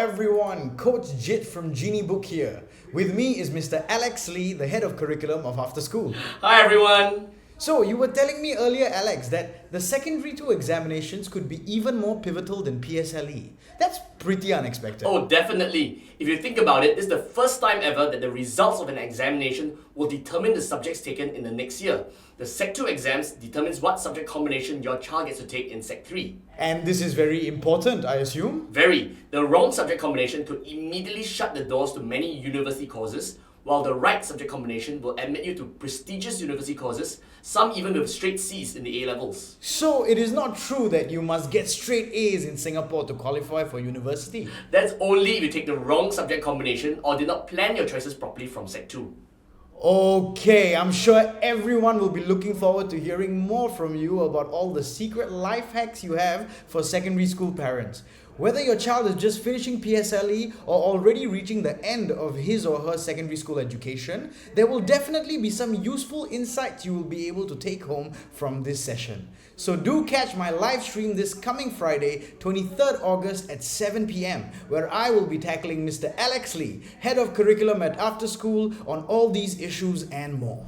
everyone, Coach Jit from Geniebook here. With me is Mr. Alex Lee, the head of curriculum of AfterSkool. Hi everyone! So, you were telling me earlier, Alex, that the secondary 2 examinations could be even more pivotal than PSLE. That's pretty unexpected. Oh, definitely. If you think about it, this is the first time ever that the results of an examination will determine the subjects taken in the next year. The Sec 2 exams determines what subject combination your child gets to take in Sec 3. And this is very important, I assume? Very. The wrong subject combination could immediately shut the doors to many university courses, while the right subject combination will admit you to prestigious university courses, some even with straight C's in the A-levels. So, it is not true that you must get straight A's in Singapore to qualify for university. That's only if you take the wrong subject combination or did not plan your choices properly from Sec 2. Okay, I'm sure everyone will be looking forward to hearing more from you about all the secret life hacks you have for secondary school parents. Whether your child is just finishing PSLE or already reaching the end of his or her secondary school education, there will definitely be some useful insights you will be able to take home from this session. So do catch my live stream this coming Friday, 23rd August at 7 p.m, where I will be tackling Mr. Alex Lee, head of curriculum at AfterSkool, on all these issues and more.